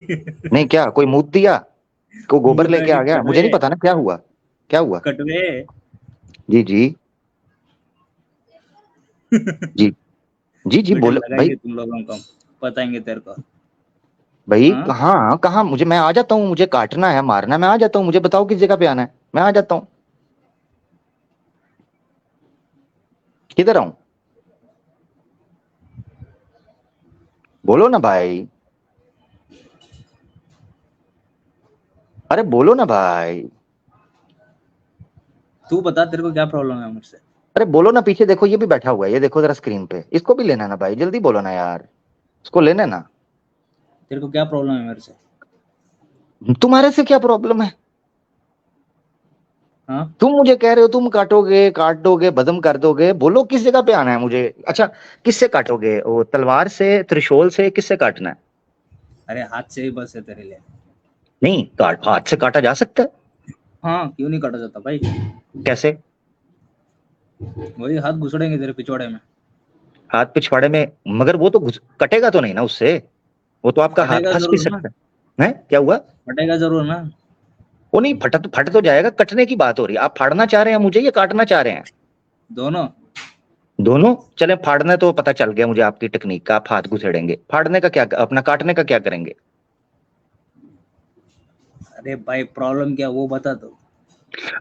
नहीं क्या कोई मूत दिया, को गोबर मुदा लेके नहीं, आ गया, मुझे कटवे। नहीं पता ना क्या हुआ। क्या हुआ? कटवे। जी जी। जी जी जी बेटे बोलो भाई। लगाएंगे तुम लोगों को, बताएंगे तेरे को। भाई हाँ, कहाँ कहाँ, मुझे, मैं आ जाता हूँ, मुझे काटना है मारना है, मैं आ जाता हूँ, मुझे बताओ किस जगह पे आना है, मैं आ जाता हूँ। किधर आऊं? बोलो ना भाई। अरे बोलो ना भाई। तू बता तेरे को क्या प्रॉब्लम है मुझसे। अरे बोलो ना, पीछे देखो ये भी बैठा हुआ है, ये देखो जरा स्क्रीन पे, इसको भी लेना ना भाई, जल्दी बोलो ना यार, इसको लेना ना। तेरे को क्या प्रॉब्लम है मेरे से। तुम्हारे से क्या प्रॉब्लम है? हाँ, तुम मुझे कह रहे हो तुम काटोगे, काट दोगे, बदम कर दोगे, बोलो किस जगह पे आना है मुझे। अच्छा, किससे काटोगे, वो तलवार से, त्रिशूल से, किससे काटना है? अरे हाथ से ही बस है तेरे लिए। नहीं, काट, हाथ से काटा जा सकता है। हाँ, क्यों नहीं काटा जाता भाई। कैसे? वही हाथ घुसड़ेंगे तेरे पिछवाड़े में। हाथ पिछवाड़े में? मगर वो तो कटेगा तो नहीं ना उससे, वो तो आपका हाथ फटेगा फंस भी जरूर ना। सकता है। क्या हुआ? फटेगा जरूर ना। वो नहीं फटा, तो फट तो जाएगा, कटने की बात हो रही है, आप फाड़ना चाह रहे हैं मुझे या काटना चाह रहे हैं? दोनों। दोनों। चले, फाड़ना तो पता चल गया मुझे आपकी टेक्निक का, आप हाथ घुसेड़ेंगे, फाड़ने का क्या, अपना काटने का क्या करेंगे? अरे भाई प्रॉब्लम क्या वो बता दो।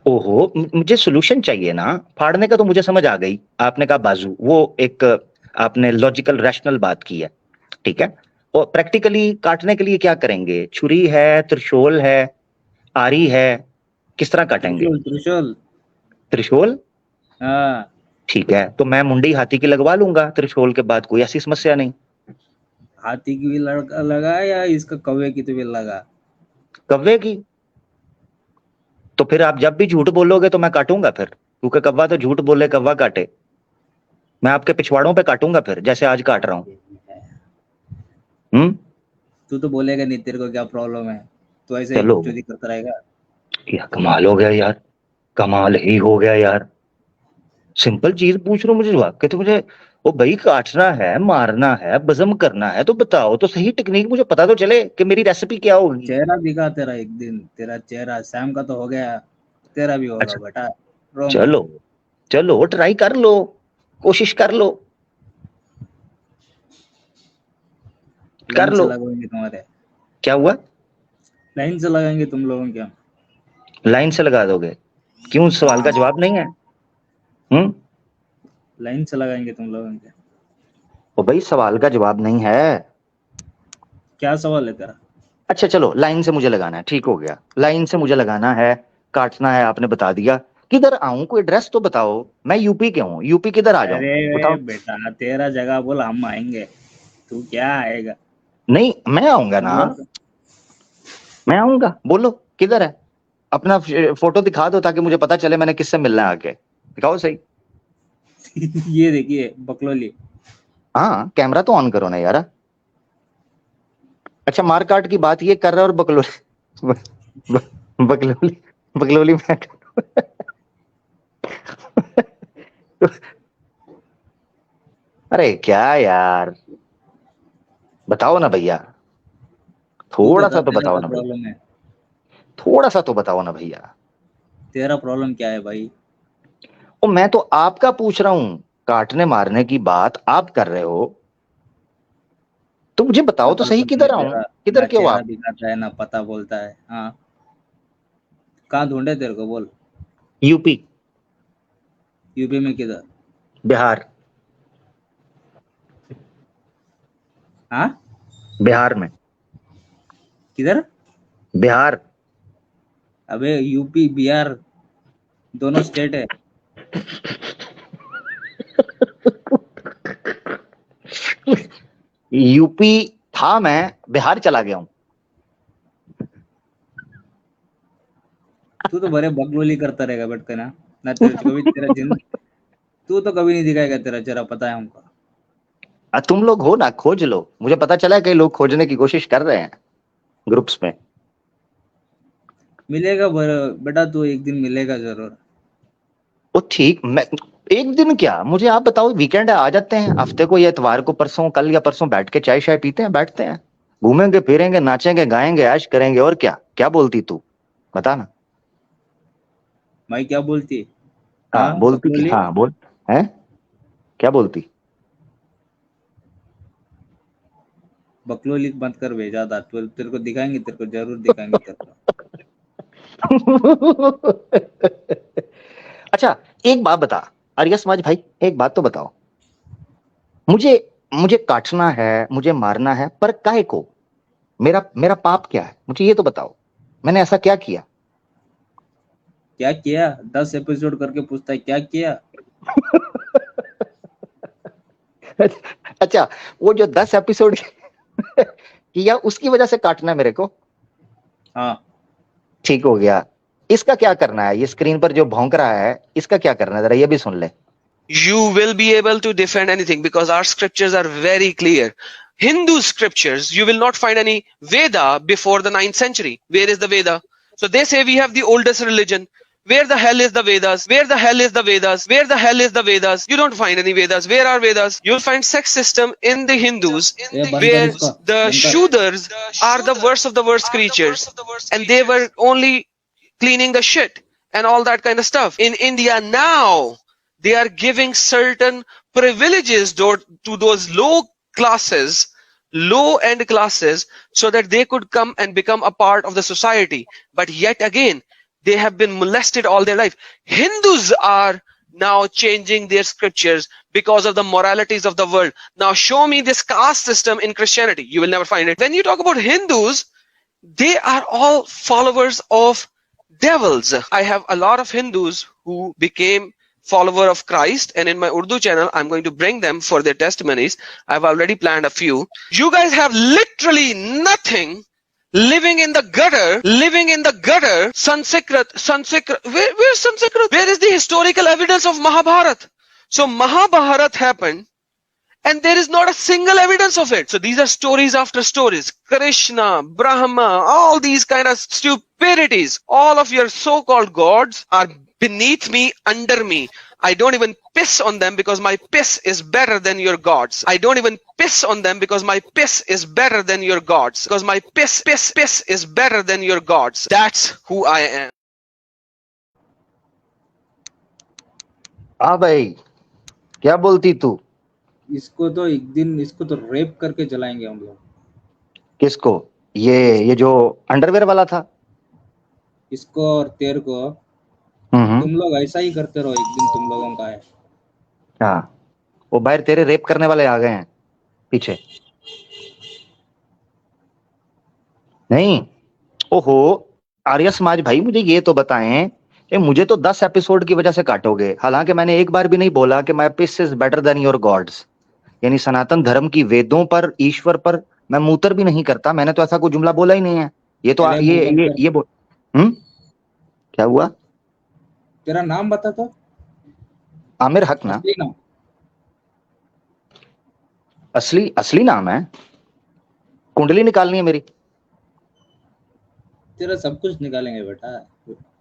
ओहो, मुझे सोल्यूशन चाहिए ना। फाड़ने का तो मुझे समझ आ गई, आपने कहा बाजू, वो एक आपने लॉजिकल रैशनल बात की है, ठीक है। और प्रैक्टिकली काटने के लिए क्या करेंगे, छुरी है, त्रिशूल है, आरी है, किस तरह काटेंगे? त्रिशूल, त्रिशूल। त्रिशूल। हाँ। ठीक है, तो मैं मुंडी हाथी की लगवा लूंगा त्रिशूल के बाद, कोई ऐसी समस्या नहीं। हाथी की भी लड़का लगा या इसका कौवे की तो भी लगा। कव्वे की? तो फिर आप जब भी झूठ बोलोगे तो मैं काटूंगा फिर, क्योंकि कव्वा तो झूठ बोले कव्वा काटे। मैं आपके पिछवाड़ों पे काटूंगा फिर, जैसे आज काट रहा हूँ। हम्म। तू तो बोलेगा नहीं तेरे को क्या प्रॉब्लम है। तू ऐसे ही चलो, बकचोदी करता रहेगा। यार कमाल हो गया यार, कमाल ही हो गया यार। सिंपल चीज पूछ रहा हूँ, मुझे जवाब कहते हो मुझे। ओ भाई, काटना है, मारना है, बजम करना है, तो बताओ तो सही टेक्निक, मुझे पता तो चले कि मेरी रेसिपी क्या होगी। चेहरा दिखा तेरा एक दिन, तेरा चेहरा सैम का तो हो गया। तेरा भी होगा अच्छा, बेटा। रो मत। चलो, चलो ट्राई कर लो, कोशिश कर लो, कर लाइन से लो। लगवाएंगे तुम्हारे। क्या हुआ? लाइन से लगाएंगे तुम लोगों के हम। लाइन से लगा दोगे? क्यों, सवाल का जवाब नहीं है? हम्म। लाइन से लगाएंगे तुम लोगों के। ओ भाई, सवाल का जवाब नहीं है। क्या सवाल है तेरा। अच्छा चलो, लाइन से मुझे लगाना है, ठीक हो गया, लाइन से मुझे लगाना है, काटना है, आपने बता दिया। किधर आऊं, कोई एड्रेस तो बताओ, मैं यूपी के हूँ, यूपी किधर आ जाऊं? अरे बताओ। बेटा तेरा जगह बोल हम आएंगे। तू क्या आएगा। नहीं, मैं आऊंगा ना, हम लोग मैं आऊंगा, बोलो किधर है, अपना फोटो दिखा दो ताकि मुझे पता चले मैंने किससे मिलना है आके, दिखाओ सही। ये देखिए बकलोली। हाँ, कैमरा तो ऑन करो ना यार। अच्छा, मारकाट की बात ये कर रहा है और बकलोली बकलोली, बकलोली मैं अरे क्या यार, बताओ ना भैया, तू थोड़ा बता सा तो तेरा बताओ क्या ना भैया, प्रॉब्लम है। थोड़ा सा तो बताओ ना भैया। तेरा प्रॉब्लम क्या है भाई। ओ, मैं तो आपका पूछ रहा हूँ, काटने मारने की बात आप कर रहे हो, तो मुझे बताओ तो पता सही, तो नहीं किधर आऊं, तेरा। किधर ना के हो चेहरा आप? दिखाता है ना पता बोलता है। हाँ। कहाँ ढूंढे तेरे को बोल। यूपी। यूपी में किधर। बिहार। हाँ। बिहार में। किधर। बिहार। अबे यूपी बिहार दोनों स्टेट है। यूपी था, मैं बिहार चला गया हूँ। तू तो बड़े बकलोली करता रहेगा बैठ के ना। ना तेरे कभी तेरा जिन तू तो कभी नहीं दिखाएगा तेरा चेहरा पता है हमको। तुम लोग हो ना, खोज लो, मुझे पता चला है कई लोग खोजने की कोशिश कर रहे हैं ग्रुप्स में। मिलेगा बेटा तू एक दिन मिलेगा जरूर। वो ठीक, मैं एक दिन क्या, मुझे आप बताओ, वीकेंड है, आ जाते हैं हफ्ते को, या इतवार को, परसों, कल या परसों बैठ के चाय शाय पीते हैं, बैठते हैं, घूमेंगे फिरेंगे नाचेंगे गाएंगे ऐश करेंगे और क्या क्या बोलती तू बता ना। मैं क्या बोलती? हाँ हाँ बोलती कि बकलोली। हाँ बोल है क्या बोलती। बकलोली बंद कर बे ज्यादा, तो तेरे को दिखाएंगे, तेरे को जरूर दिखाएंगे तेरे को। अच्छा एक बात बता आर्य समाज भाई एक बात तो बताओ मुझे मुझे काटना है मुझे मारना है पर काहे को मेरा मेरा पाप क्या है मुझे ये तो बताओ मैंने ऐसा क्या किया। क्या किया? 10 एपिसोड करके पूछता है क्या किया? अच्छा वो जो 10 एपिसोड किया उसकी वजह से काटना है मेरे को। हाँ। ठीक हो गया इसका क्या करना है ये स्क्रीन पर जो भौंक रहा है इसका क्या करना है जरा ये भी सुन ले। You will be able to defend anything because our scriptures are very clear. Hindu scriptures, you will not find any Veda before the 9th century. Where is the Veda? So they say we have the oldest religion. Where the hell is the Vedas? Where the hell is the Vedas? Where the hell is the Vedas? You don't find any Vedas. Where are Vedas? You'll find sex system in the Hindus ये बंद कर where इसको, the बंद कर। Shudras are the worst of the worst creatures and they were only cleaning the shit and all that kind of stuff. In India now, they are giving certain privileges to those low end classes, so that they could come and become a part of the society. But yet again, they have been molested all their life. Hindus are now changing their scriptures because of the moralities of the world. Now show me this caste system in Christianity. You will never find it. When you talk about Hindus, they are all followers of devils. I have a lot of Hindus who became follower of Christ, and in my Urdu channel I'm going to bring them for their testimonies. I've already planned a few. You guys have literally nothing, living in the gutter. Sanskrit, where's Sanskrit? Where is the historical evidence of Mahabharat? So Mahabharat happened and there is not a single evidence of it. So these are stories after stories. Krishna, Brahma, all these kind of stupidities. All of your so-called gods are beneath me, under me. I don't even piss on them because my piss is better than your gods. I don't even piss on them because my piss is better than your gods. Because my piss is better than your gods. That's who I am. हाँ भाई क्या बोलती तू। इसको तो एक दिन इसको तो रेप करके जलाएंगे हम लोग। किसको ये जो अंडरवेयर वाला था। इसको और तेरे को तुम लोग ऐसा ही करते रहो, एक दिन तुम लोगों का है। हाँ वो बाहर तेरे रेप करने वाले आ गए हैं पीछे। नहीं ओहो आर्य समाज भाई मुझे ये तो बताएं कि मुझे तो 10 एपिसोड की वजह से काटोगे, हालांकि मैंने एक बार भी नहीं बोला कि my peace is better than your gods. यानी सनातन धर्म की वेदों पर ईश्वर पर मैं मूतर भी नहीं करता। मैंने तो ऐसा कोई जुमला बोला ही नहीं है। ये तो ये बोल क्या हुआ। तेरा नाम बता तो। आमिर हक ना। असली नाम। असली नाम है। कुंडली निकालनी है मेरी। तेरा सब कुछ निकालेंगे बेटा।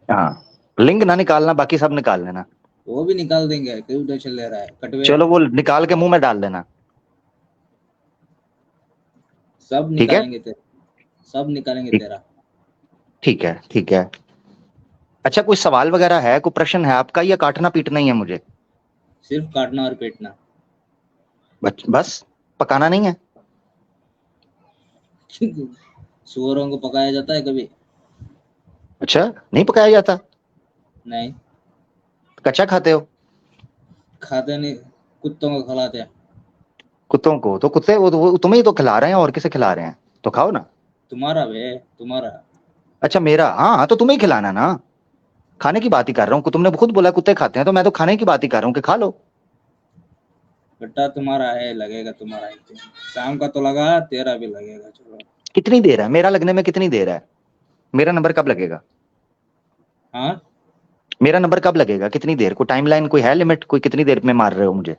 हाँ लिंग ना निकालना बाकी सब निकाल लेना। वो भी निकाल देंगे, क्यों टेंशन ले रहा है कटवे। चलो वो निकाल के मुंह में डाल देना। सब निकालेंगे तेरा, सब निकालेंगे तेरा। ठीक है। अच्छा कोई सवाल वगैरह है कोई प्रश्न है आपका या काटना पीटना ही है मुझे। सिर्फ काटना और पीटना बस पकाना नहीं है। सुअरों को पकाया जाता है कभी? अच्छा नहीं पकाया जाता। नहीं कच्चा खाते हो। खाते नहीं, कुत्तों को खिलाते हैं। कुत्तों को तो कुत्ते वो तुम्हें ही तो खिला रहे हैं और किसे खिला रहे हैं तो खाओ ना। तुम्हारा बे तुम्हारा। अच्छा मेरा हाँ तो तुम्हें ही खिलाना ना। खाने की बात ही कर रहा हूँ तुमने खुद बोला कुत्ते खाते हैं तो मैं तो खाने की बात ही कर रहा हूँ कि खा लो। बेटा तुम्हारा है, लगेगा तुम्हारा है। शाम का तो लगा, तेरा भी लगेगा। चलो कितनी देर है मेरा लगने में कितनी देर है। मेरा नंबर कब लगेगा। हाँ मेरा नंबर कब लगेगा कितनी देर कोई टाइमलाइन कोई है लिमिट कोई कितनी देर में मार रहे हो मुझे।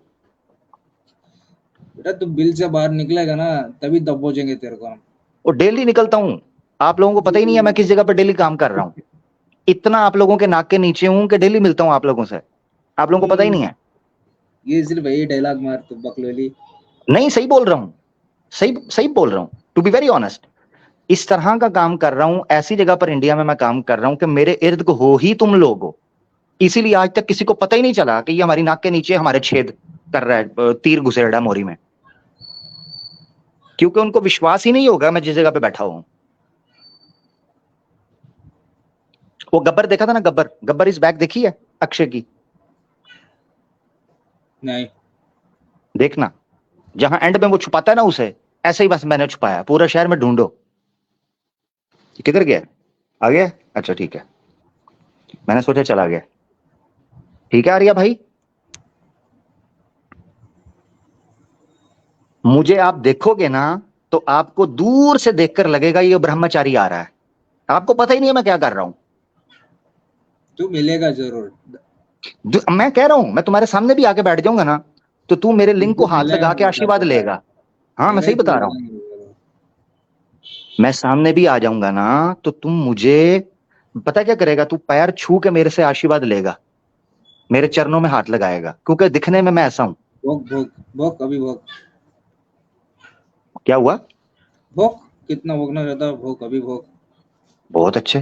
बेटा तू बिल से बाहर निकलेगा ना तभी दबोचेंगे तेरे को हम। और डेली निकलता हूँ आप लोगों को पता ही नहीं है मैं किस जगह पर डेली काम कर रहा हूँ। इतना आप लोगों के नाक के नीचे हूँ कि डेली मिलता हूँ आप लोगों से। आप लोगों को पता ही नहीं है। ये सिर्फ यही डायलॉग मार तू बकलोली। नहीं सही बोल रहा हूँ सही बोल रहा हूँ टू बी वेरी ऑनेस्ट, इस तरह का काम कर रहा हूं, ऐसी जगह पर इंडिया में मैं काम कर रहा हूं कि मेरे इर्द गिर्द हो ही तुम लोग हो, इसीलिए आज तक किसी को पता ही नहीं चला कि ये हमारी नाक के नीचे हमारे छेद कर रहा है, तीर घुसेड़ रहा है मोरी में, क्योंकि उनको विश्वास ही नहीं होगा मैं जिस जगह पे बैठा हूं। वो गब्बर देखा था ना, गब्बर, गब्बर इज बैक देखी है अक्षय की? नहीं, देखना, जहां एंड में वो छुपाता है ना उसे, ऐसे ही बस मैंने छुपाया, पूरा शहर में ढूंढो। किधर गया? आ गया? अच्छा ठीक है, मैंने सोचा चला गया। ठीक है आर्या भाई, मुझे आप देखोगे ना तो आपको दूर से देखकर लगेगा ये ब्रह्मचारी आ रहा है, आपको पता ही नहीं है मैं क्या कर रहा हूं। तू मिलेगा जरूर। मैं कह रहा हूं, मैं तुम्हारे सामने भी आके बैठ जाऊंगा ना तो तू मेरे लिंक को हाथ लगा के आशीर्वाद लेगा। हाँ मैं सही बता रहा हूं, मैं सामने भी आ जाऊंगा ना तो तुम मुझे पता क्या करेगा, तू पैर छू के मेरे से आशीर्वाद लेगा, मेरे चरणों में हाथ लगाएगा, क्योंकि दिखने में मैं ऐसा हूं। भोग भोग भोग, अभी भोग। क्या हुआ? भोग, कितना भोगना चाहता है भोग, अभी भोग। बहुत अच्छे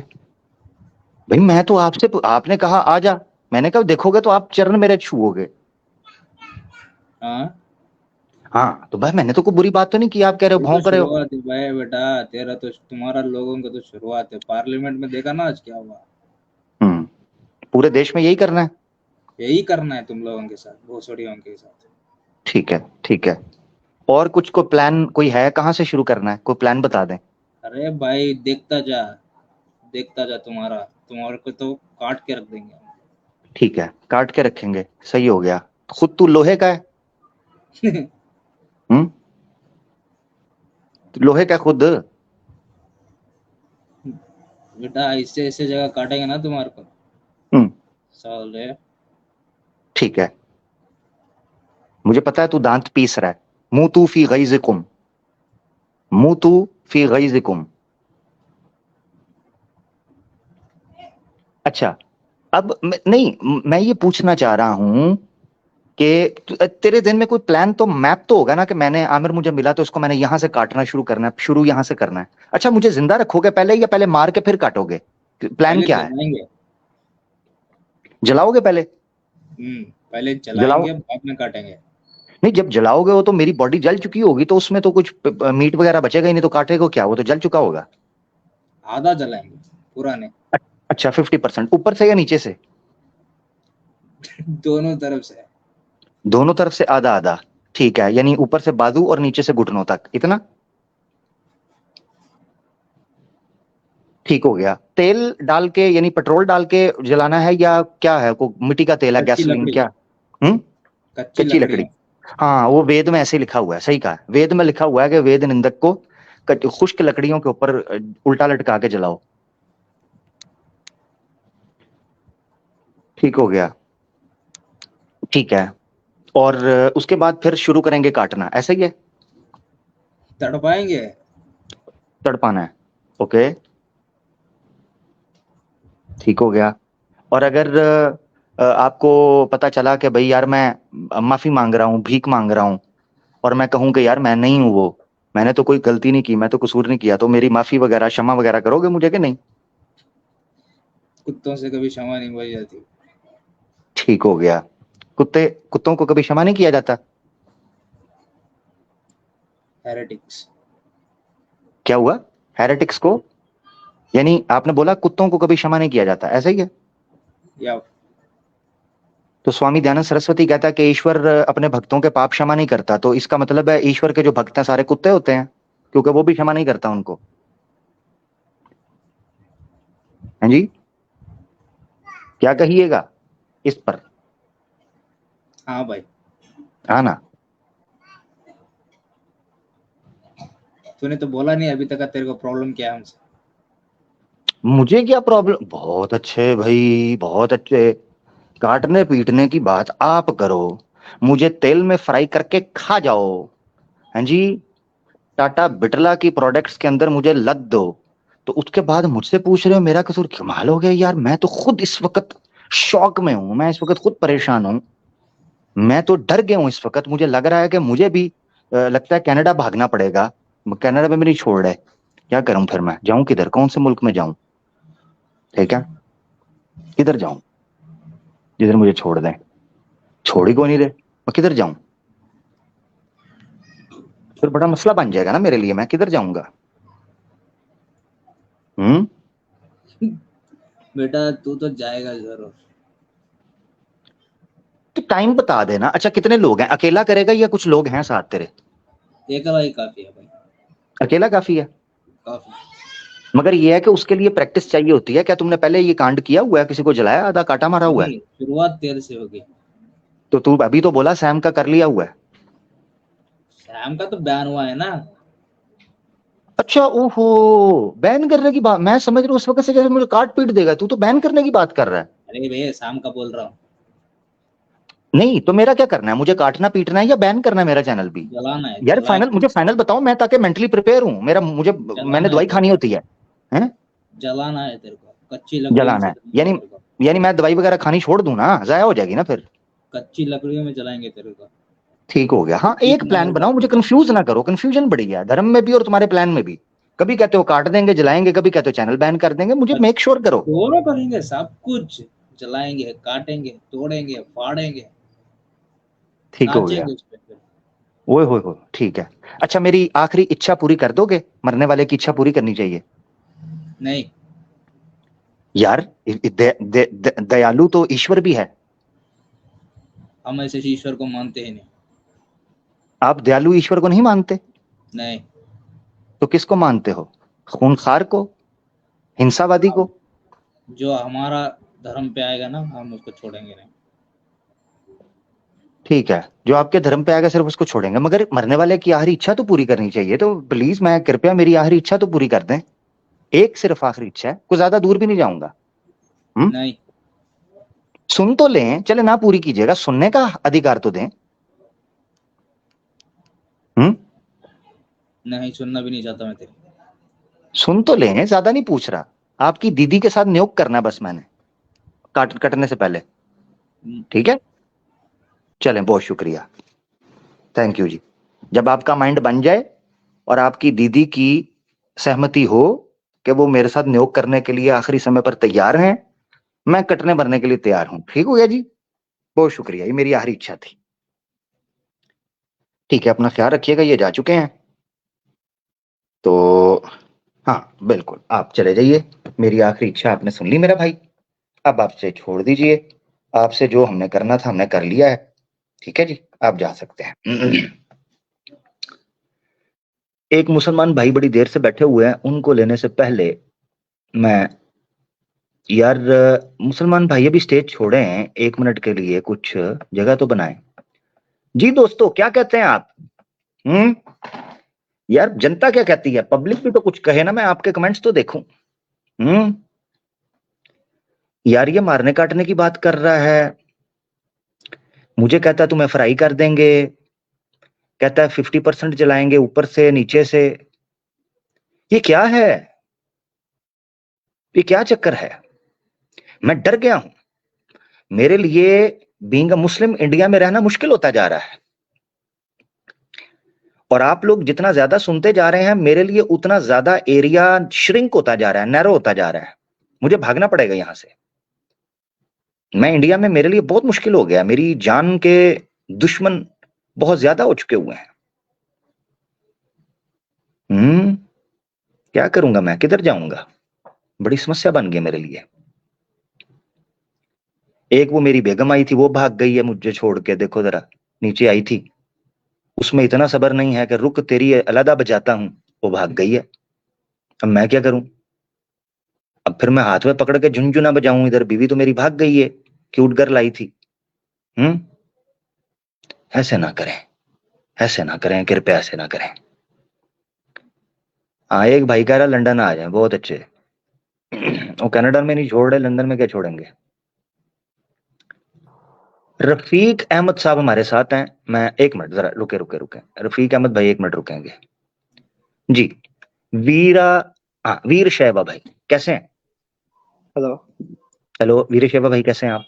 भाई, मैं तो आपसे, आपने कहा आ जा, मैंने कहा देखोगे तो आप चरण मेरे छुओगे। हाँ, हाँ तो भाई मैंने तो कोई बुरी बात तो नहीं की, आप कह रहे हो ये तो भौंक रहे हो। शुरुआत है भाई बेटा, तेरा तो, तुम्हारा लोगों का तो शुरुआत है। पार्लियामेंट में देखा ना आज क्या हुआ। पूरे देश में यही करना है? यही करना है तुम लोगों के साथ, भोसड़ियों के साथ। ठीक है ठीक है, और कुछ को प्लान कोई है, कहाँ से शुरू करना है, कोई प्लान बता दें। अरे भाई देखता जा, देखता जा, तुम्हारे को तो काट के रख देंगे। ठीक है, काट के रखेंगे, सही हो गया। खुद तू लोहे का है? हम्म, लोहे का खुद? बेटा ऐसे ऐसे जगह काटेंगे ना तुम्हारे को हम्म, साले। ठीक है, मुझे पता है तू दांत पीस रहा है। मुंह तू फी गैज़िकुम, मुंह तू फी गैज़िकुम। अच्छा, अब नहीं, मैं ये पूछना चाह रहा हूं कि तेरे दिन में कोई प्लान तो मैप तो होगा ना, कि मैंने आमिर मुझे मिला तो उसको मैंने यहां से काटना शुरू करना है, शुरू यहां से करना है। अच्छा, मुझे जिंदा रखोगे पहले या पहले मार के फिर काटोगे? प्लान पहले क्या है? जलाएंगे। जलाओगे पहले? पहले जलाओ, जलाएंगे, बाद में काटेंगे। नहीं जब जलाओगे वो तो मेरी बॉडी जल चुकी होगी, तो उसमें तो कुछ मीट वगैरह बचेगा ही नहीं, तो काटेगा क्या, वो तो जल चुका होगा। आधा जलाएंगे, पूरा नहीं। अच्छा 50%, ऊपर से या नीचे से? दोनों तरफ से। दोनों तरफ से आधा आधा, ठीक है, यानी ऊपर से बाजू और नीचे से घुटनों तक, इतना ठीक हो गया। तेल डाल के यानी पेट्रोल डाल के जलाना है या क्या है, को मिट्टी का तेल है, कच्ची गैसोलीन लकड़ी, क्या? कच्ची कच्ची लकड़ी लकड़ी। है। हाँ वो वेद में ऐसे लिखा हुआ है, सही कहा, वेद में लिखा हुआ है कि वेद निंदक को खुश्क लकड़ियों के ऊपर उल्टा लटका के जलाओ। ठीक हो गया, ठीक है, और उसके बाद फिर शुरू करेंगे काटना, ऐसा ही है? तड़पाएंगे। तड़पाना है, ओके, ठीक हो गया। और अगर आपको पता चला कि भाई यार मैं माफी मांग रहा हूँ, भीख मांग रहा हूँ, और मैं कहूँ कि यार मैं नहीं हूँ वो, मैंने तो कोई गलती नहीं की, मैं तो कसूर नहीं किया, तो मेरी माफी वगैरह, क्षमा वगैरह करोगे मुझे कि नहीं? कुत्तों से कभी क्षमा नहीं पाई जाती। ठीक हो गया, कुत्तों को कभी क्षमा नहीं किया जाता? हेरेटिक्स। क्या हुआ? हेरेटिक्स को? यानी आपने बोला कुत्तों को कभी क्षमा नहीं किया जाता, ऐसा ही है? या तो स्वामी दयानंद सरस्वती कहता है कि ईश्वर अपने भक्तों के पाप क्षमा नहीं करता, तो इसका मतलब है ईश्वर के जो भक्त हैं सारे कुत्ते होते हैं, क्योंकि वो भी क्षमा नहीं करता उनको। हाँ जी, क्या कहिएगा इस पर? हाँ भाई, हाँ ना? तूने तो बोला नहीं अभी तक तेरे को प्रॉब्लम क्या है हमसे। मुझे क्या प्रॉब्लम, बहुत अच्छे भाई, बहुत अच्छे, काटने पीटने की बात आप करो, मुझे तेल में फ्राई करके खा जाओ। हाँ जी, टाटा बिरला की प्रोडक्ट्स के अंदर मुझे लद दो, तो उसके बाद मुझसे पूछ रहे हो मेरा कसूर, कमाल हो गया यार, मैं तो खुद इस वक्त शॉक में हूं, मैं इस वक्त खुद परेशान हूं, मैं तो डर गया हूं इस वक्त, मुझे लग रहा है कि मुझे भी लगता है कनाडा भागना पड़ेगा, कनाडा में भी नहीं छोड़ रहे, क्या करूं फिर? मैं जाऊं किधर? कौन से मुल्क में जाऊं? ठीक है, किधर जाऊं जिधर मुझे छोड़ दें? छोड़ ही को नहीं रहे, मैं किधर जाऊं? फिर बड़ा मसला बन जाएगा ना मेरे लिए, मैं किधर जाऊंगा? बेटा तू तो जाएगा जरूर। तो टाइम बता देना। अच्छा कितने लोग हैं? अकेला करेगा या कुछ लोग हैं साथ तेरे? अकेला ही काफी है भाई, अकेला काफी है। काफी। मगर ये है कि उसके लिए प्रैक्टिस चाहिए होती है। क्या तुमने पहले ये कांड किया हुआ है? किसी को जलाया, आधा काटा मारा हुआ है? नहीं, शुरुआत तेरे से होगी। तो तू अभी तो बोला सैम का कर लिया हुआ है। सैम का तो बैन हुआ है ना। अच्छा, ओहो, बैन करने की बात मैं समझ रहा हूँ उस वक्त से जैसे मुझे काट पीट देगा। तू तो बैन करने की बात कर रहा है। अरे भैया सैम का बोल रहा हूँ। नहीं तो मेरा क्या करना है? मुझे काटना पीटना है या बैन करना है मेरा चैनल भी? जलाना है, यार जला फाइनल, मुझे फाइनल बताओ, मैं ताकि मेंटली प्रिपेयर हूँ। मेरा मुझे मैंने जलाना दवाई है, खानी होती है, हैं? जलाना है तेरे को, कच्ची लकड़ियों में जलाना है जलाएंगे यानी? तेरे को। यानी मैं दवाई वगैरह खानी छोड़ दूं ना, जाया हो जाएगी ना फिर। कच्ची लकड़ियों में जलाएंगे तेरे को। ठीक हो गया। हाँ, एक इतना प्लान होगा बनाओ, मुझे तेरे को। कंफ्यूज ना करो। कंफ्यूजन बढ़ी है धर्म में भी और तुम्हारे प्लान में भी। कभी कहते हो काट देंगे जलाएंगे, कभी कहते हो चैनल बैन कर देंगे। मुझे मेक श्योर करो। दोनों करेंगे, सब कुछ जलाएंगे, काटेंगे, तोड़ेंगे, फाड़ेंगे, ठीक हो गया। नाचेंगे उस पे फिर। ओए होए होए, ठीक है। अच्छा मेरी आखिरी इच्छा पूरी कर दोगे? मरने वाले की इच्छा पूरी करनी चाहिए नहीं, यार। दयालु तो ईश्वर भी है। हम ऐसे ईश्वर को मानते ही नहीं। आप दयालु ईश्वर को नहीं मानते? नहीं, तो किसको मानते हो? खूंखार को? हिंसावादी को? अब जो हमारा धर्म पे आएगा ना, हम उसको छोड़ेंगे नहीं। ठीक है, जो आपके धर्म पे आएगा सिर्फ उसको छोड़ेंगे। मगर मरने वाले की आखिरी इच्छा तो पूरी करनी चाहिए। तो प्लीज, मैं कृपया मेरी आखिरी इच्छा तो पूरी कर दें। एक सिर्फ आखिरी इच्छा है, कुछ ज्यादा दूर भी नहीं जाऊंगा। नहीं, सुन तो लें, चले ना पूरी कीजिएगा, सुनने का अधिकार तो दें। नहीं सुनना भी नहीं चाहता मैं तेरी। सुन तो लें, ज्यादा नहीं पूछ रहा। आपकी दीदी के साथ नियोग करना बस मैंने, कटने से पहले। ठीक है, चलें, बहुत शुक्रिया, थैंक यू जी। जब आपका माइंड बन जाए और आपकी दीदी की सहमति हो कि वो मेरे साथ नियोग करने के लिए आखिरी समय पर तैयार हैं, मैं कटने मरने के लिए तैयार हूं। ठीक हो गया जी, बहुत शुक्रिया, ये मेरी आखिरी इच्छा थी। ठीक है, अपना ख्याल रखिएगा, ये जा चुके हैं तो। हाँ बिल्कुल, आप चले जाइए। मेरी आखिरी इच्छा आपने सुन ली मेरा भाई। अब आपसे छोड़ दीजिए, आपसे जो हमने करना था हमने कर लिया है। ठीक है जी, आप जा सकते हैं। एक मुसलमान भाई बड़ी देर से बैठे हुए हैं, उनको लेने से पहले मैं, यार मुसलमान भाई अभी स्टेज छोड़े हैं, 1 मिनट के लिए कुछ जगह तो बनाएं। जी दोस्तों, क्या कहते हैं आप? हम्म, यार जनता क्या कहती है? पब्लिक भी तो कुछ कहे ना, मैं आपके कमेंट्स तो देखूं। यार ये मारने काटने की बात कर रहा है, मुझे कहता है तुम्हें फ्राई कर देंगे, कहता है 50% जलाएंगे ऊपर से नीचे से। ये क्या है? ये क्या चक्कर है? मैं डर गया हूं। मेरे लिए बीइंग अ मुस्लिम इंडिया में रहना मुश्किल होता जा रहा है। और आप लोग जितना ज्यादा सुनते जा रहे हैं, मेरे लिए उतना ज्यादा एरिया श्रिंक होता जा रहा है, नैरो होता जा रहा है। मुझे भागना पड़ेगा यहां से। मैं इंडिया में, मेरे लिए बहुत मुश्किल हो गया। मेरी जान के दुश्मन बहुत ज्यादा हो चुके हुए हैं। क्या करूंगा मैं? किधर जाऊंगा? बड़ी समस्या बन गई मेरे लिए। एक वो मेरी बेगम आई थी, वो भाग गई है मुझे छोड़ के। देखो जरा, नीचे आई थी, उसमें इतना सब्र नहीं है कि रुक तेरी अलहदा बजाता हूं। वो भाग गई है। अब मैं क्या करूं? अब फिर मैं हाथ में पकड़ के झुनझुना बजाऊं इधर? बीवी तो मेरी भाग गई है, क्यूट गर्ल आई थी। ऐसे ना करें, ऐसे ना करें, कृपया ऐसे ना करें। हाँ, एक भाई कह रहा लंदन आ जाए, बहुत अच्छे। वो कनाडा में नहीं छोड़ रहे, लंदन में क्या छोड़ेंगे? रफीक अहमद साहब हमारे साथ हैं। मैं 1 मिनट, जरा रुके रुके रुके, रफीक अहमद भाई 1 मिनट रुकेंगे जी। वीरा, हाँ वीर शैबा भाई कैसे हैं? हेलो हेलो वीर शैबा भाई, कैसे हैं आप?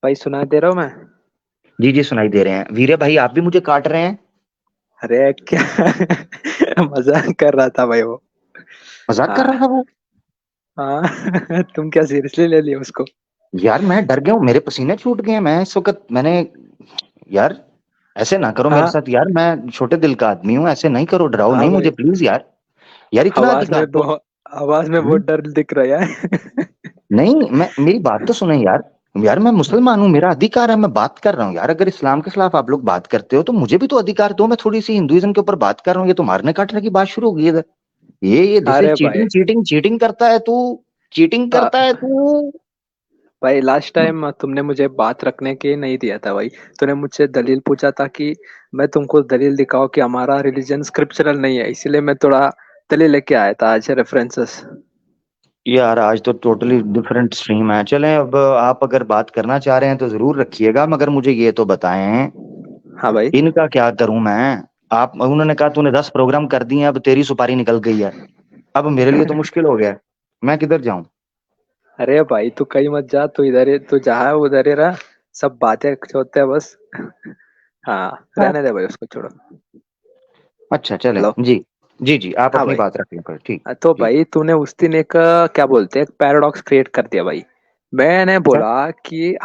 भाई, सुनाई दे रहा हूँ मैं? जी जी, सुनाई दे रहे हैं। वीरे भाई, आप भी मुझे काट रहे हैं? अरे क्या मजाक कर रहा था भाई वो। मजाक कर हाँ रहा था वो? हाँ तुम क्या सीरियसली ले लिया उसको? यार मैं डर गया हूँ, मेरे पसीने छूट गए हैं। मैं इस वक्त मैंने, यार ऐसे ना करो मेरे हाँ साथ यार, मैं छोटे दिल का आदमी हूँ, ऐसे नहीं करो, डराओ हाँ नहीं मुझे भाई, प्लीज यार। यार इतना आवाज अधिकार में तो। बहुत आवाज में बहुत हम्म, डर दिख रहा है। नहीं, मैं मेरी बात तो सुने यार। यार मैं मुसलमान हूँ, मेरा अधिकार है, मैं बात कर रहा हूँ यार। अगर इस्लाम के खिलाफ आप लोग बात करते हो तो मुझे भी तो अधिकार दो। मैं थोड़ी सी हिंदुइज्म के ऊपर बात कर रहा हूँ, ये तो मारने काटने की बात शुरू हो गई इधर। ये दिस इज अरे भाई, चीटिंग, चीटिंग चीटिंग करता है तू, चीटिंग आ, करता है तू। भाई लास्ट टाइम तुमने मुझे बात रखने के नहीं दिया था भाई। तूने मुझसे दलील पूछा था कि मैं तुमको दलील दिखाऊं कि हमारा रिलीजन स्क्रिप्चरल नहीं है, इसीलिए मैं थोड़ा दलील लेके आया था आज, रेफरेंसेस। यार आज तो टोटली डिफरेंट स्ट्रीम है। चलें, अब आप अगर बात करना चाह रहे हैं तो जरूर रखिएगा, मगर मुझे ये तो बताएं हाँ भाई। इनका क्या करूं मैं। आप, उन्होंने कहा तूने 10 प्रोग्राम कर दिए, अब तेरी सुपारी निकल गई है। अब मेरे लिए तो मुश्किल हो गया है। मैं किधर जाऊं? अरे भाई तू कहीं मत जा, तू इधर ही, तू जहाँ है उधर ही रह। सब बातें होते हैं बस। हाँ हाँ, रहने दे भाई, उसको छोड़ो। अच्छा चलें हेलो। जी। जी जी, आप हाँ अपनी भाई। बात रखें पर, ठीक। तो जी। भाई तूने उस दिन एक क्या बोलते हैं, एक पैराडॉक्स क्रिएट कर दिया भाई। मैंने क्या? बोला कि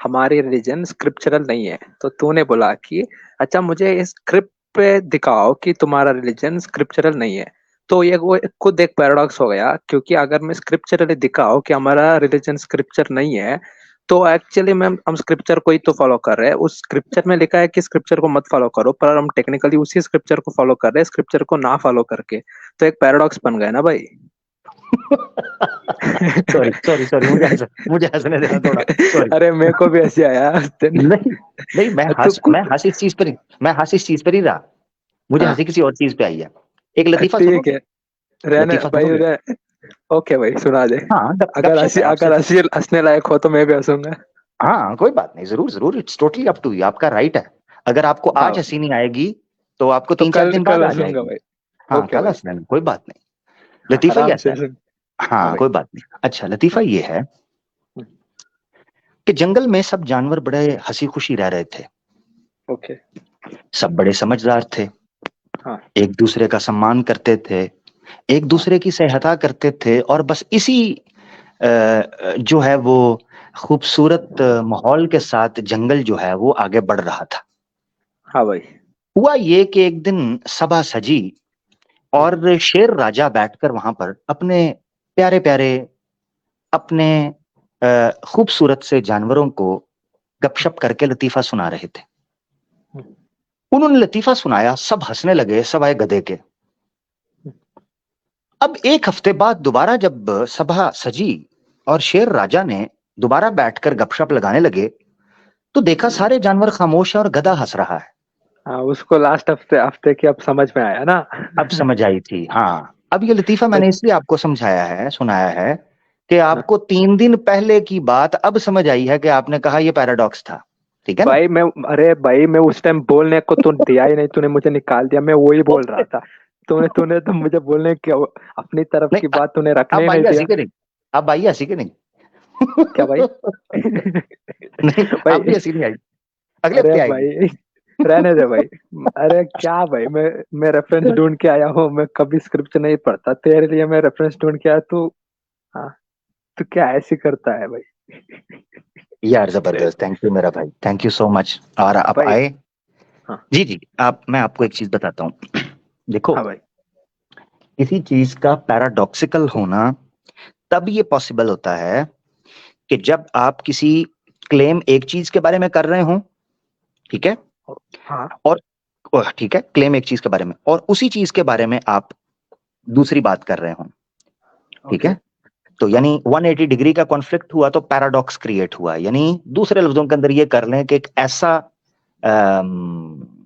हमारी रिलीजन स्क्रिप्चरल नहीं है, तो तूने बोला कि अच्छा मुझे इस स्क्रिप्ट पे दिखाओ कि तुम्हारा रिलीजन स्क्रिप्चरल नहीं है। तो ये वो खुद एक पैराडॉक्स हो गया, क्योंकि अगर मैं स्क्रिप्चरली दिखाओ कि हमारा रिलीजन स्क्रिप्चर नहीं है, तो एक्चुअली में हम स्क्रिप्चर को ही तो फॉलो कर रहे हैं। उस स्क्रिप्चर में लिखा है कि स्क्रिप्चर को मत फॉलो करो, पर हम टेक्निकली उसी स्क्रिप्चर को फॉलो कर रहे हैं, स्क्रिप्चर को ना फॉलो करके। तो एक पैराडॉक्स बन गया ना भाई। सॉरी सॉरी सॉरी, मुझे हंसने देना थोड़ा। सॉरी। अरे मेरे को भी ऐसे आया उस दिन। नहीं नहीं, तो मैं खुद। हंस इस चीज पर ही, मैं हंस इस चीज पर ही रहा। मुझे हाँ हंसी किसी और चीज पे आई है। एक लतीफा ठीक सुनोगे? है, रहने लतीफा भाई सुनोगे? ओके भाई सुना दे। हाँ, अगर गपशप हंसी है आपसे। अगर हंसी हंसने लायक हो तो मैं भी हंसूंगा। हाँ कोई बात नहीं, जरूर जरूर, it's totally up to you, आपका राइट है। अगर आपको आज हाँ हंसी नहीं आएगी तो आपको तो 3-4 कल दिन बाद कल आ हंसूंगा जाएगी। भाई। हाँ ओके कल भाई। हंस लेना, कोई बात नहीं। हाँ, लतीफा ही आराम ऐसा से है। सुन। हाँ हाँ भाई। कोई बात नहीं। अच्छा, लतीफा हाँ। ये है कि जंगल में सब जानवर बड़े हंसी खुशी रह रहे थे। ओके। सब बड़े समझदार थे, हाँ एक दूसरे का सम्मान करते थे, एक हाँ दूसरे की सहायता करते थे, और बस इसी जो है वो खूबसूरत माहौल के साथ जंगल जो है वो आगे बढ़ रहा था। हाँ भाई। हुआ ये कि एक दिन सभा सजी और शेर राजा बैठकर वहां पर अपने प्यारे प्यारे, अपने खूबसूरत से जानवरों को गपशप करके लतीफा सुना रहे थे। उन्होंने लतीफा सुनाया, सब हंसने लगे, सब आए गधे के। अब एक हफ्ते बाद दोबारा जब सभा सजी और शेर राजा ने दोबारा बैठकर गपशप लगाने लगे, तो देखा सारे जानवर खामोश है और गधा हंस रहा है। हाँ उसको लास्ट हफ्ते हफ्ते की अब समझ में आया ना। अब समझ आई थी, हाँ। अब ये लतीफा तो मैंने इसलिए आपको समझाया है, सुनाया है, कि आपको 3 दिन पहले की बात अब समझ आई है कि आपने कहा ये पैराडॉक्स था। ठीक है ना? भाई मैं, अरे भाई मैं उस टाइम बोलने को तो दिया ही नहीं, तूने मुझे निकाल दिया, मैं वही बोल रहा था। तूने तूने तो मुझे बोलने की अपनी तरफ नहीं, की बात तूने रखने ही अब नहीं आइए हंसी दिया। के नहीं, अब आइए हंसी के नहीं। क्या भाई? नहीं, अब भी भाई हंसी नहीं आई, अगले अरे हफ्ते आएगी। भाई रहने दे भाई। अरे क्या भाई, मैं रेफरेंस ढूंढ के आया हूँ, मैं कभी स्क्रिप्ट नहीं पढ़ता, तेरे लिए मैं रेफरेंस ढूंढ के आया तू। हाँ तू क्या ऐसे करता है भाई? यार जबरदस्त, थैंक यू मेरा भाई, थैंक यू सो मच। और आप भाई। आए। हाँ जी जी, आप, मैं आपको एक चीज बताता हूँ। देखो, हाँ भाई। किसी चीज का पैराडॉक्सिकल होना तब ये पॉसिबल होता है कि जब आप किसी क्लेम एक चीज के बारे में कर रहे हो, ठीक है, हाँ और ठीक है, क्लेम एक चीज के बारे में और उसी चीज के बारे में आप दूसरी बात कर रहे हो, ठीक ओके। है। तो हाँ यानी 180 डिग्री का कॉन्फ्लिक्ट हुआ तो पैराडॉक्स क्रिएट हुआ। यानी दूसरे लफ्जों के अंदर ये कर लें कि एक ऐसा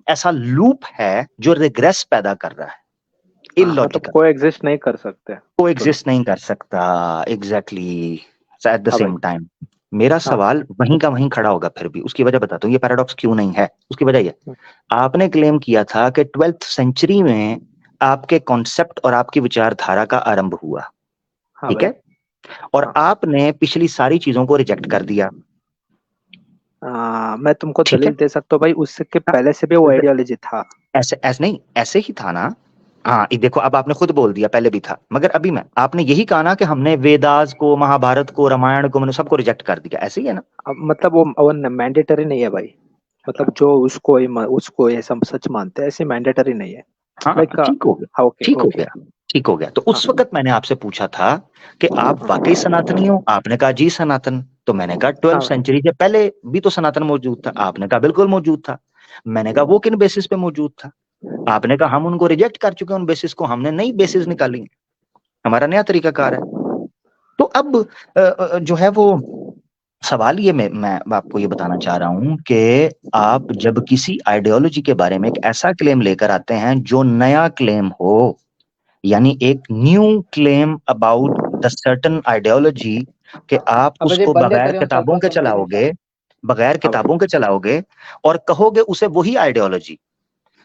ऐसा लूप है जो रिग्रेस पैदा कर रहा है, हाँ मतलब इलॉजिकल, को एग्जिस्ट नहीं कर सकते को दोनों। एग्जिस्ट नहीं कर सकता। एग्जैक्टली, एट द हाँ भाई। Same time. मेरा हाँ। सवाल वहीं का वहीं खड़ा होगा, फिर भी उसकी वजह बताता हूँ ये पैराडॉक्स क्यों नहीं है। उसकी वजह ये, आपने क्लेम किया था कि 12th सेंचुरी में आपके कॉन्सेप्ट और आपकी विचारधारा का आरंभ हुआ, हाँ ठीक भाई। है, और हाँ आपने पिछली सारी चीजों को रिजेक्ट कर दिया, मैं तुमको ठीक है। दलील दे सकता हूँ भाई, उससे के पहले से भी वो आइडियोलॉजी था। ऐसे ऐसे नहीं, ऐसे ही था ना। हाँ, ये देखो, अब आपने खुद बोल दिया, पहले भी था, मगर अभी मैं, आपने यही कहा ना कि हमने वेदास को, महाभारत को, रामायण को, मैंने सबको रिजेक्ट कर दिया, ऐसे ही है ना। मतलब वो मैंडेटरी नहीं है भाई, मतलब जो उसको ये सब सच मानते हैं ऐसे मैंडेटरी नहीं है। हाँ, लाइक ठीक हो गया, हाँ, ओके ठीक हो ओके। गया, ठीक हो गया। तो हाँ उस वक्त मैंने आपसे पूछा था कि आप वाकई सनातनी हो, आपने कहा जी सनातन। तो मैंने कहा 12th हाँ सेंचुरी से पहले भी तो सनातन मौजूद था, आपने कहा बिल्कुल मौजूद था। मैंने कहा वो किन बेसिस पे मौजूद था, आपने कहा हम उनको रिजेक्ट कर चुके हैं, उन बेसिस को, हमने नई बेसिस निकाली, हमारा नया तरीकाकार है। तो अब जो है वो सवाल ये, मैं आपको ये बताना चाह रहा हूं कि आप जब किसी आइडियोलॉजी के बारे में एक ऐसा क्लेम लेकर आते हैं जो नया क्लेम हो, यानी एक new claim about the certain ideology, कि आप अब ये उसको बंदे बगैर करे हो किताबों ಸ್ವಲ್ಪ के समझे नहीं चलाओगे, बगैर हाँ भाई। किताबों के चलाओगे और कहोगे उसे वही आइडियोलॉजी,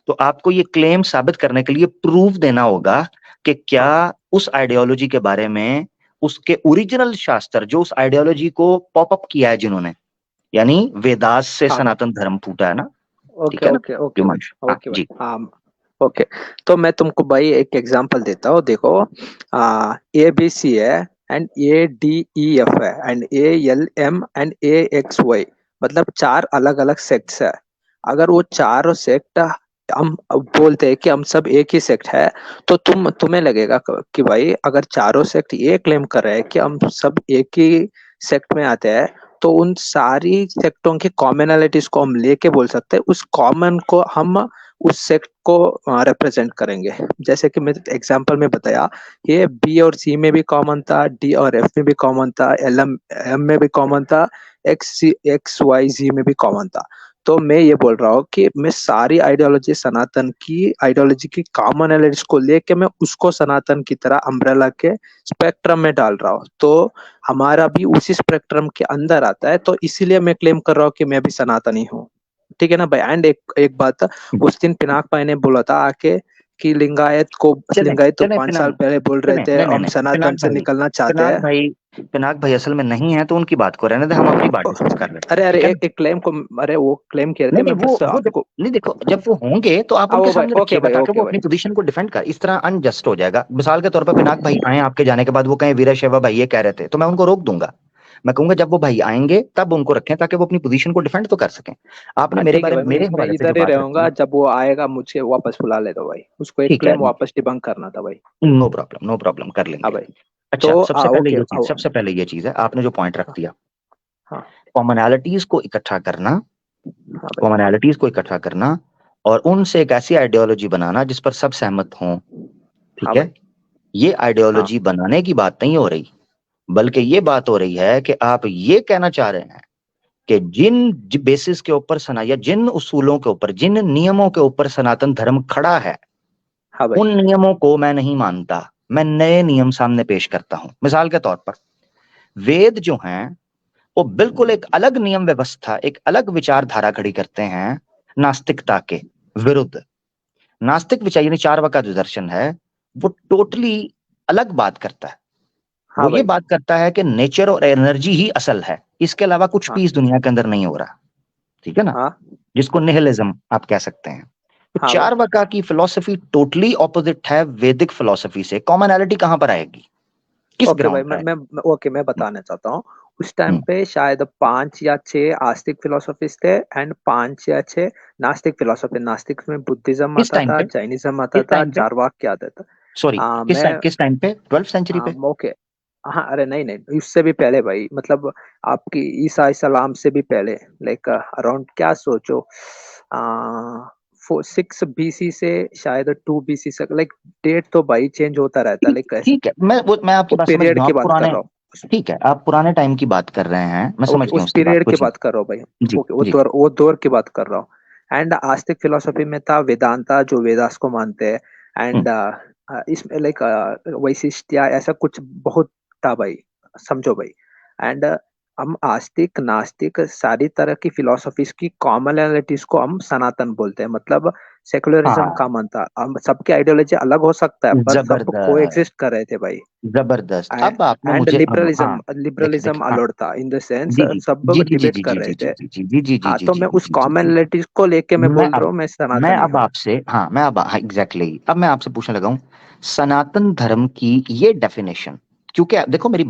तो आपको ये क्लेम साबित करने के लिए प्रूफ देना होगा कि क्या हाँ उस आइडियोलॉजी के बारे में उसके ओरिजिनल शास्त्र, जो उस आइडियोलॉजी को पॉपअप किया है जिन्होंने, यानी वेदास से हाँ सनातन धर्म फूटा है ना। ठीक ओके है ना ओके ओके भाई। हिमांशु, हाँ ओके भाई जी। हाँ। ओके, तो मैं तुमको भाई एक एग्जांपल देता हूँ, देखो ए बी सी है and A D E F है and A L M and A X Y, मतलब चार अलग अलग सेक्ट्स है। अगर वो चारों सेक्ट हम बोलते हैं कि हम सब एक ही सेक्ट है, तो तुम्हें लगेगा कि भाई अगर चारों सेक्ट ये क्लेम कर रहे हैं कि हम सब एक ही सेक्ट में आते हैं, तो उन सारी सेक्टों की कॉमनैलिटीज को हम लेके बोल सकते हैं, उस कॉमन को हम उस सेक्ट को रिप्रेजेंट करेंगे। जैसे कि मैं एग्जांपल में बताया, ये बी और सी में भी कॉमन था, डी और एफ में भी कॉमन था, एल एम एम में भी कॉमन था, एक्स वाई जी में भी कॉमन था। तो मैं ये बोल रहा हूँ कि मैं सारी आइडियोलॉजी सनातन की आइडियोलॉजी की कॉमनैलिटीज को लेके मैं उसको सनातन की तरह अम्ब्रेला के स्पेक्ट्रम में डाल रहा हूँ, तो हमारा भी उसी स्पेक्ट्रम के अंदर आता है, तो इसीलिए मैं क्लेम कर रहा हूँ कि मैं भी सनातनी हूँ। ठीक है ना भाई। एंड एक एक बात, उस दिन पिनाक भाई ने बोला था आके कि चले लिंगायत तो चले 5 साल पिनाक, पहले बोल रहे चले, थे नहीं नहीं हम नहीं, सनातन से निकलना चाहते पिनाक हैं। भाई, पिनाक भाई असल में नहीं है, तो उनकी बात को रहने दे, हम अपनी बात डिस्कस कर लेते हैं, अरे अरे ठीक है ना। एक क्लेम को, अरे वो क्लेम किए थे, नहीं नहीं, मैं बस वो जब, आपको। नहीं देखो, जब वो होंगे तो आप उनके वो भाई सामने ओके रखिएगा, भाई ताकि ओके वो अपनी भाई। पोजीशन को डिफेंड कर, इस तरह अनजस्ट हो जाएगा। मिसाल के तौर पर पिनाक भाई आए आपके जाने के बाद, वो कहें वीरशैव भाई ये कह रहे थे, तो मैं उनको रोक दूंगा। मैं कहूंगा जब वो भाई आएंगे तब उनको रखें, ताकि वो अपनी पोजीशन को डिफेंड तो कर सकें। आपने हाँ मेरे ठीक है बारे भाई, में, मेरे मैं हवाले से जो इधर ही बात रहूंगा, रखी, जब वो आएगा मुझे वापस बुला ले दो भाई, उसको एक ठीक है, क्लेम वापस डिबंक करना था भाई। नो प्रॉब्लम, नो प्रॉब्लम, कर हाँ लेंगे। भाई। अच्छा, तो सबसे पहले ओके ये चीज, सबसे पहले ये चीज है, आपने जो पॉइंट रख हाँ दिया, हाँ कॉमनैलिटीज को इकट्ठा करना, हाँ भाई कॉमनैलिटीज को इकट्ठा करना और उनसे एक ऐसी आइडियोलॉजी बनाना जिस पर सब सहमत हों, हाँ ठीक है। भाई ये हाँ आइडियोलॉजी बनाने की बात नहीं हो रही, बल्कि ये बात हो रही है कि आप ये कहना चाह रहे हैं कि जिन बेसिस के ऊपर सना, या जिन उसूलों के ऊपर, जिन नियमों के ऊपर सनातन धर्म खड़ा है, हाँ भाई उन नियमों को मैं नहीं मानता, मैं नए नियम सामने पेश करता हूं। मिसाल के तौर पर वेद जो हैं, वो बिल्कुल एक अलग नियम व्यवस्था, एक अलग विचारधारा खड़ी करते हैं नास्तिकता के विरुद्ध। नास्तिक विचार, यानी चार्वाक का जो दर्शन है, वो टोटली अलग बात करता है। वो हाँ ये भाई बात करता है कि नेचर और एनर्जी ही असल है, इसके अलावा कुछ हाँ भी इस दुनिया के अंदर नहीं हो रहा, ठीक है ना, हाँ जिसको निहिलिज्म आप कह सकते हैं। तो हाँ भाई। चार्वाका की फिलॉसफी टोटली ऑपोजिट है वैदिक फिलॉसफी से। कॉमनैलिटी कहां पर आएगी, किस ओके भाई, ग्राउंड पर आएगी? ओके मैं बताना चाहता हूँ। उस टाइम हम्म, पे शायद 5 या 6 आस्तिक फिलोसफीज थे एंड 5 या 6 नास्तिक फिलोसफी। नास्तिक में बुद्धिज्म किस आता टाइम था, पे, जैनिज्म आता किस था, टाइम पे, चारवाक आता था। सॉरी, मैं किस टाइम पे, 12th सेंचुरी पे? ओके। हाँ अरे नहीं नहीं, उससे भी पहले भाई, मतलब आपकी ईसा सलाम से भी पहले, लाइक अराउंड क्या सोचो, 6 BC से शायद 2 BC से, लाइक डेट तो भाई चेंज होता रहता है, ठीक लाइक ऐसे ठीक है, मैं आपकी वो बात समझ पीरियड गया हूँ, की आप बात कर पुराने, रहा हूँ। ठीक है, आप पुराने टाइम की बात कर रहे हैं, मैं समझ ओके गया उस उसकी बात, पीरियड की कुछ बात कर रहा हूँ भाई। नहीं। जी ओके वो जी। दौर की बात कर रहा हूँ। एंड आस्तिक फिलोसफी में था वेदांता, जो वेदास को मानते हैं। हम्म, एंड इसमें लाइक वैशिष्ट या ऐसा कुछ बहुत था भाई, समझो भाई। एंड हम आस्तिक नास्तिक सारी तरह की फिलोसफीज की कॉमनैलिटीज को हम सनातन बोलते हैं, मतलब सेकुलरिज्म हाँ। का मन था। हम सबकी आइडियोलॉजी अलग हो सकता है पर सब जबरदस्त कोएग्जिस्ट कर रहे थे भाई। जबरदस्त। अब आपने एंड मुझे लिबरलिज्म देखिए लिबरलिज्म हाँ अलाउड था इन द सेंस जी जी सब जी जी जी डिबेट जी कर जी रहे जी थे। जी जी जी जी जी हाँ जी तो जी मैं जी उस जी जी जी। कॉमनलिटीज को लेके मैं बोल रहा हूँ, मैं मैं सनातनी अब हूँ। आपसे हाँ मैं अब हाँ एग्जैक्टली अब मैं आपसे पूछने लगा हूँ सनातन धर्म की ये डेफिनेशन, क्योंकि देखो मेरी